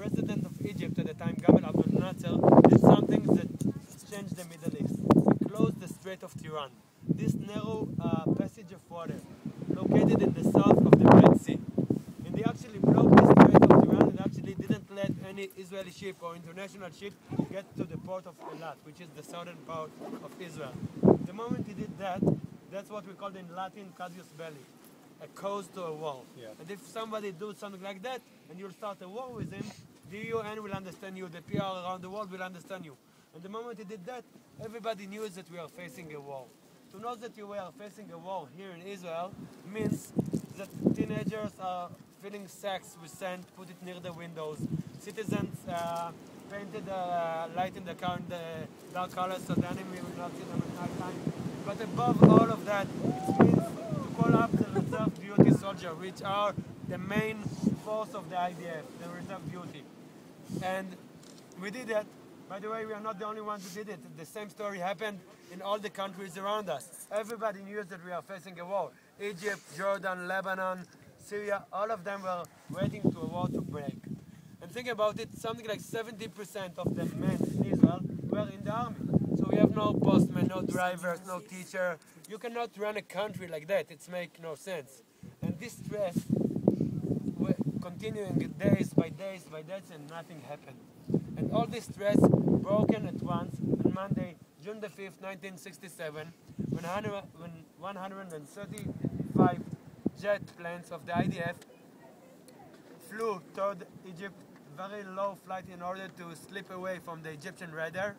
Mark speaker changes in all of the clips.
Speaker 1: president of Egypt at the time, Gamal Abdel Nasser, did something that changed the Middle East. He closed the Strait of Tiran. This narrow passage of water, located in the south of the Red Sea. And they actually blocked the Strait of Tiran and actually didn't let any Israeli ship or international ship get to the port of Eilat, which is the southern part of Israel. The moment he did that, that's what we call in Latin casus belli, a cause to a war.
Speaker 2: Yeah.
Speaker 1: And if somebody does something like that, and you'll start a war with him, the UN will understand you, the PR around the world will understand you. And the moment he did that, everybody knew that we are facing a war. To know that you are facing a war here in Israel means that teenagers are filling sacks with sand, put it near the windows. Citizens painted light in the car in the dark colors so the enemy will not see them at night time. But above all of that, it means to call up the reserve duty soldier, which are the main force of the IDF, the reserve duty. And we did that. By the way, we are not the only ones who did it. The same story happened in all the countries around us. Everybody knew that we are facing a war. Egypt, Jordan, Lebanon, Syria, all of them were waiting to a war to break. And think about it, something like 70% of the men in Israel were in the army. So we have no postmen, no drivers, no teacher. You cannot run a country like that. It makes no sense. And this stress, continuing days by days by days, and nothing happened. And all this stress broken at once on Monday, June the 5th, 1967, when 135 jet planes of the IDF flew toward Egypt, very low flight in order to slip away from the Egyptian radar.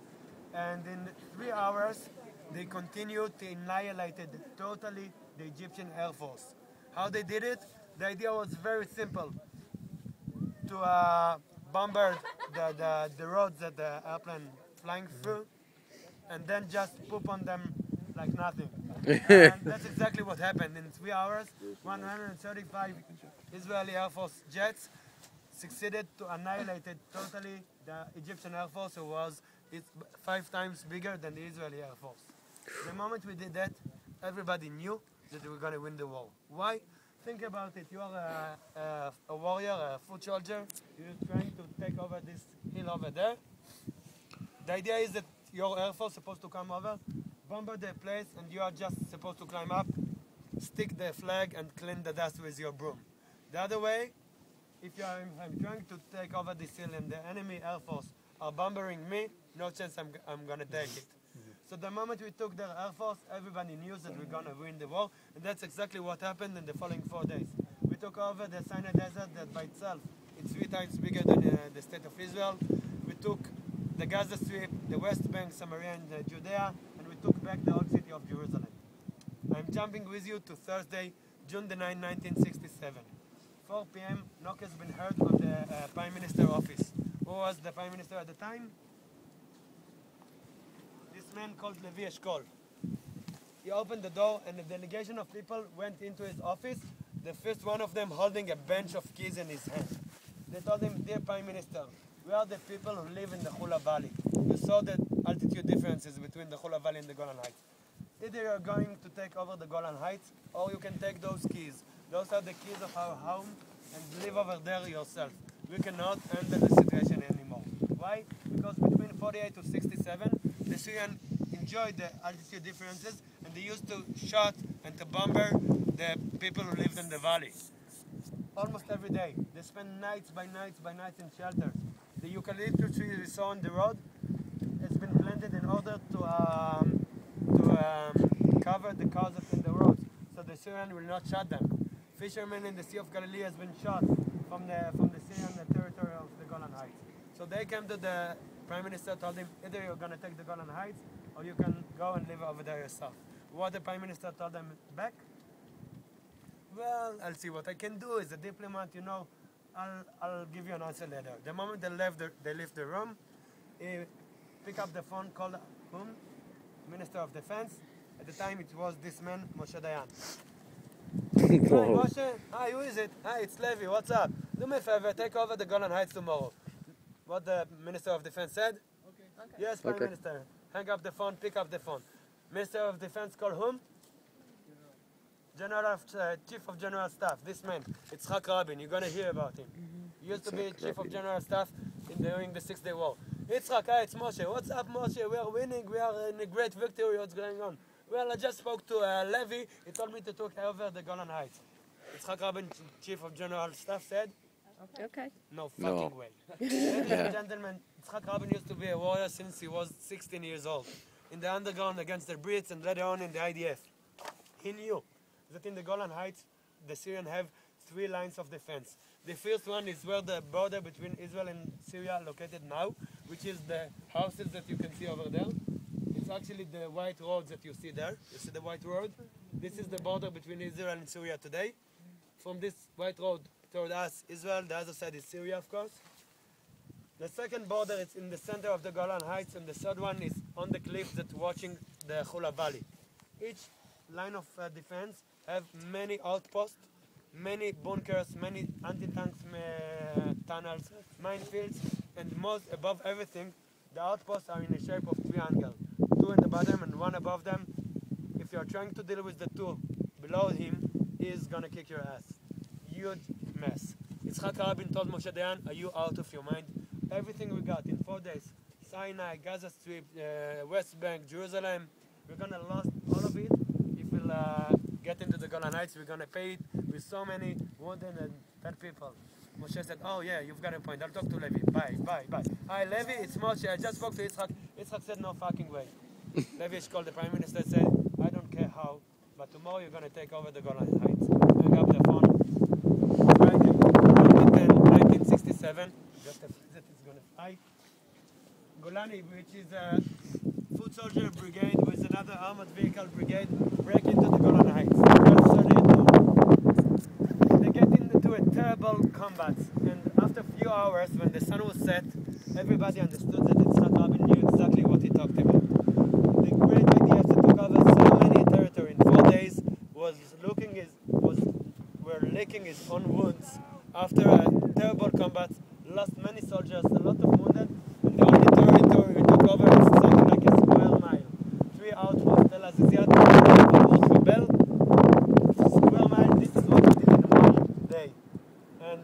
Speaker 1: And in 3 hours, they continued to annihilate totally the Egyptian Air Force. How they did it? The idea was very simple. To bombard the roads that the airplane flying through, and then just poop on them like nothing. And that's exactly what happened. In 3 hours, 135 Israeli Air Force jets succeeded to annihilate totally the Egyptian Air Force, who was 5 times bigger than the Israeli Air Force. The moment we did that, everybody knew that we were going to win the war. Why? Think about it. You are a warrior, a foot soldier. You're trying to take over this hill over there. The idea is that your Air Force is supposed to come over, bombard the place, and you are just supposed to climb up, stick the flag, and clean the dust with your broom. The other way, if I'm trying to take over this hill and the enemy Air Force are bombarding me, no chance I'm going to take it. So the moment we took their Air Force, everybody knew that we're going to win the war, and that's exactly what happened in the following 4 days. We took over the Sinai Desert that by itself, it's 3 times bigger than the state of Israel. We took the Gaza Strip, the West Bank, Samaria, and Judea, and we took back the old city of Jerusalem. I'm jumping with you to Thursday, June the 9th, 1967. 4 p.m., knock has been heard on the Prime Minister's office. Who was the Prime Minister at the time? This man called Levi Eshkol. He opened the door and a delegation of people went into his office, the first one of them holding a bunch of keys in his hand. They told him, "Dear Prime Minister, we are the people who live in the Hula Valley. You saw the altitude differences between the Hula Valley and the Golan Heights. Either you're going to take over the Golan Heights, or you can take those keys. Those are the keys of our home, and live over there yourself. We cannot handle the situation anymore." Why? Because between 48 to 67, the Syrians enjoyed the altitude differences, and they used to shoot and to bombard the people who lived in the valley. Almost every day. They spend nights by nights in shelters. The eucalyptus tree we saw on the road has been planted in order to cover the cars in the roads, so the Syrians will not shoot them. Fishermen in the Sea of Galilee has been shot from the Syrian territory of the Golan Heights. So they came to the Prime Minister, told him, either you're going to take the Golan Heights, or you can go and live over there yourself. What the Prime Minister told them back? Well, I'll see what I can do. As a diplomat, you know, I'll give you an answer later. The moment they left the room, he picked up the phone, called Minister of Defense. At the time, it was this man, Moshe Dayan. Hi, Moshe. Hi, who is it? Hi, it's Levi. What's up? Do me a favor, take over the Golan Heights tomorrow. What the Minister of Defense said? Okay. Yes, Prime Minister. Hang up the phone, pick up the phone. Minister of Defense call whom? Chief of General Staff, this man, it's Rabin. You're going to hear about him. used to be Chief of General Staff during the 6-Day War. Yitzhak, hi, it's Moshe. What's up, Moshe? We are winning. We are in a great victory. What's going on? Well, I just spoke to Levi. He told me to take over the Golan Heights. Yitzhak Rabin, Chief of General Staff, said,
Speaker 2: Okay.
Speaker 1: no fucking way. Ladies and gentlemen, Yitzhak Rabin used to be a warrior since he was 16 years old. In the underground against the Brits and later on in the IDF. He knew that in the Golan Heights, the Syrians have 3 lines of defense. The first one is where the border between Israel and Syria located now, which is the houses that you can see over there. It's actually the white roads that you see there. You see the white road? This is the border between Israel and Syria today. From this white road toward us, Israel, the other side is Syria, of course. The second border is in the center of the Golan Heights, and the third one is on the cliff that's watching the Hula Valley. Each line of defense have many outposts, many bunkers, many anti-tanks tunnels, minefields, and most above everything, the outposts are in the shape of triangle. 2 in the bottom and 1 above them. If you are trying to deal with the 2 below him, he is gonna kick your ass. Huge mess. Yitzhak Rabin told Moshe Dayan, are you out of your mind? Everything we got in 4 days, Sinai, Gaza Strip, West Bank, Jerusalem, we're gonna lose all of it. If we'll get into the Golan Heights, we're gonna pay it with so many wounded and dead people. Moshe said, oh yeah, you've got a point. I'll talk to Levi. Bye, bye, bye. Hi, Levi, it's Moshe. I just spoke to Yitzhak. Yitzhak said, no fucking way. Levi called the Prime Minister and said, I don't care how, but tomorrow you're going to take over the Golan Heights. Hang up the phone. Friday, 1967, just a that is going to fight. Golani, which is a foot soldier brigade with another armored vehicle brigade, break into the Golan Heights. They get into a terrible combat, and after a few hours, when the sun was set, everybody understood that Yitzhak Rabin knew exactly what he talked about. The great IDF that took over so many territory in 4 days were licking his own wounds after a terrible combat, lost many soldiers, a lot of wounded, and the only territory we took over is something like a square mile. 3 outposts, Tel Aziziyat, Rebel. Square mile, this is what we did in 1 day. And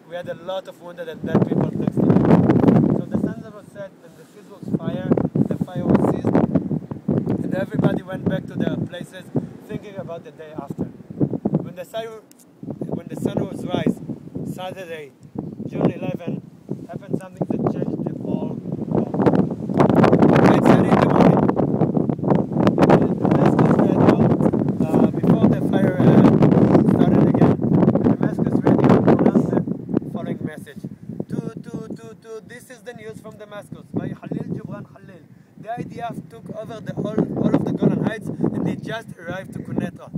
Speaker 1: we had a lot of wounded and dead people next to them. So the sun was set and the fuse was fire, the fire was seized, and everybody went back to their places thinking about the day after. When the sun was rise, Saturday, June 11, happened something that changed the whole world. It's early in the morning. The Damascus radio, before the fire started again, the Damascus radio pronounced the following message. This is the news from Damascus by Khalil Gibran Khalil. The IDF took over all of the Golan Heights and they just arrived to Quneitra.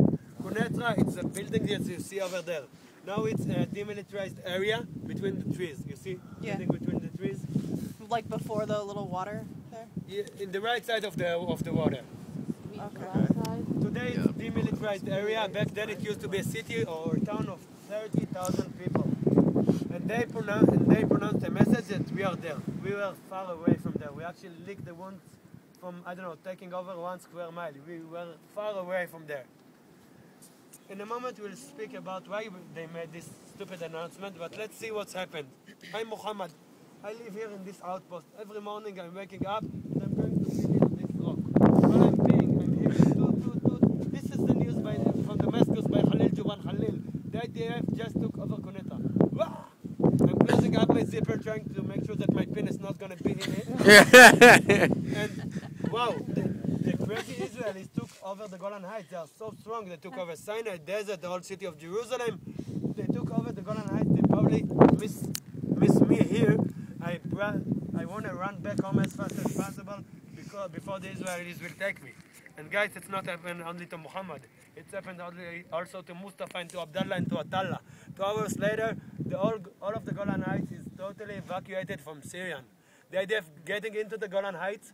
Speaker 1: Quneitra, it's a building that you see over there. Now it's a demilitarized area between the trees. You see?
Speaker 3: Yeah.
Speaker 1: Building between the trees.
Speaker 3: Like before the little water there?
Speaker 1: Yeah, in the right side of the water.
Speaker 3: Okay.
Speaker 1: Today it's demilitarized area. Back then it used to be a city or a town of 30,000 people. And they pronounced a message that we are there. We were far away from there. We actually licked the wounds from, I don't know, taking over 1 square mile. We were far away from there. In a moment we'll speak about why they made this stupid announcement, but let's see what's happened. I'm Muhammad. I live here in this outpost. Every morning I'm waking up and I'm going to sit on this rock. While I'm peeing, I'm hearing This is the news from Damascus by Khalil Gibran Khalil. The IDF just took over Quneitra. I'm closing up my zipper trying to make sure that my pin is not going to be in it. And wow, the crazy Israelis took over the Golan Heights. They are so strong. They took over Sinai Desert, the whole city of Jerusalem. They took over the Golan Heights. They probably miss me here. I want to run back home as fast as possible before the Israelis will take me. And guys, it's not happened only to Muhammad. It's happened also to Mustafa and to Abdullah and to Atallah. 2 hours later, all of the Golan Heights is totally evacuated from Syrian. The idea of getting into the Golan Heights,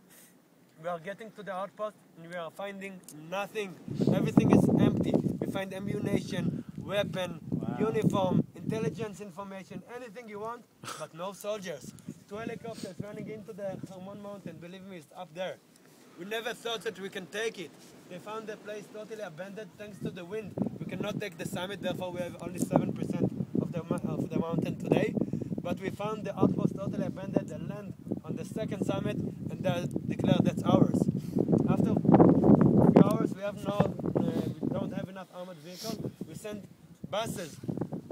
Speaker 1: we are getting to the outpost and we are finding nothing. Everything is empty. We find ammunition, weapon, uniform, intelligence information, anything you want, but no soldiers. 2 helicopters running into the Hermon Mountain. Believe me, it's up there. We never thought that we can take it. They found the place totally abandoned thanks to the wind. We cannot take the summit, therefore we have only 7% of the mountain today. but we found the outpost totally abandoned, the land on the second summit, and they declared that's ours. After a few hours, we don't have enough armored vehicle. We sent buses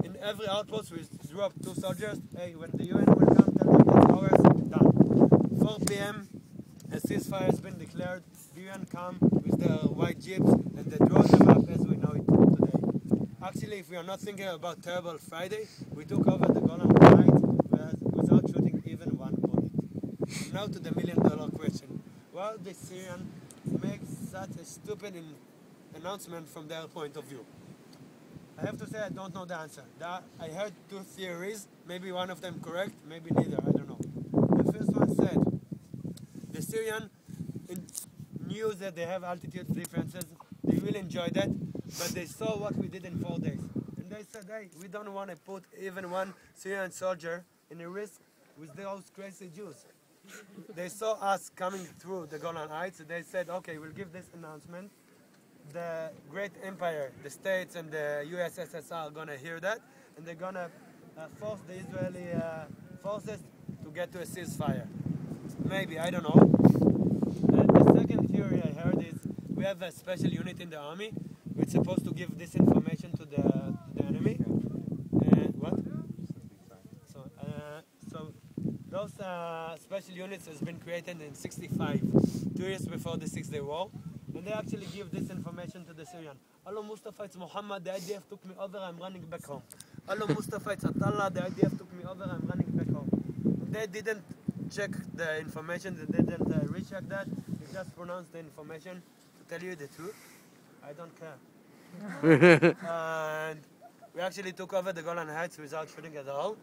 Speaker 1: in every outpost. We dropped 2 soldiers. Hey, when the UN will come, tell them that's ours. Done. 4 p.m. a ceasefire has been declared. The UN come with their white jeeps and they draw them up as we know it today. Actually, if we are not thinking about terrible Friday, we took over the Golan Heights without shooting even one bullet. Now to the million-dollar question. Why did the Syrian make such a stupid announcement from their point of view? I have to say I don't know the answer. I heard 2 theories, maybe one of them correct, maybe neither, I don't know. The first one said, the Syrian knew that they have altitude differences, they will enjoy that, but they saw what we did in 4 days. And they said, hey, we don't want to put even one Syrian soldier in a risk with those crazy Jews. They saw us coming through the Golan Heights, and they said, okay, we'll give this announcement. The great empire, the States and the USSR are going to hear that, and they're going to force the Israeli forces to get to a ceasefire. Maybe, I don't know. The second theory I heard is we have a special unit in the army which is supposed to give this information to the enemy. What? So those special units has been created in 65, 2 years before the 6-Day War. And they actually give this information to the Syrian. Hello Mustafa, it's Muhammad, the IDF took me over, I'm running back home. Hello Mustafa, it's Atallah, the IDF took me over, I'm running back home. They didn't check the information, they didn't recheck that, they just pronounced the information. To tell you the truth, I don't care. And we actually took over the Golan Heights without shooting at all.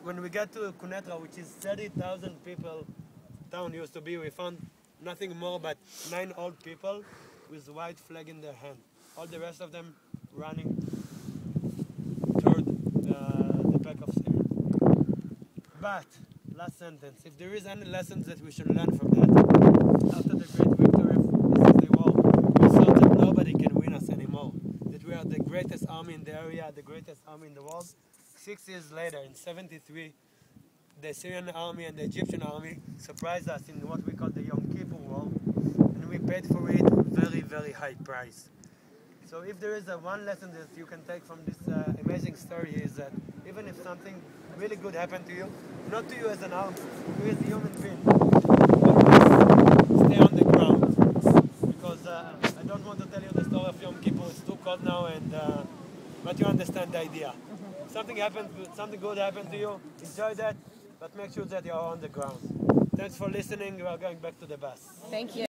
Speaker 1: When we got to Kunetra, which is 30,000 people town used to be, we found nothing more but 9 old people with a white flag in their hand. All the rest of them running toward the back of Syria. But, last sentence, if there is any lessons that we should learn from that, after the great victory of the 6-Day War, we saw that nobody can win us anymore. That we are the greatest army in the area, the greatest army in the world. 6 years later, in 73, the Syrian army and the Egyptian army surprised us in what we call the Yom Kippur War, and we paid for it a very, very high price. So if there is one lesson that you can take from this amazing story is that even if something really good happened to you, not to you as an army, to you as a human being, always stay on the ground. Because I don't want to tell you the story of Yom Kippur, it's too cold now, but you understand the idea. Something good happened to you, enjoy that, but make sure that you are on the ground. Thanks for listening. We are going back to the bus.
Speaker 3: Thank you.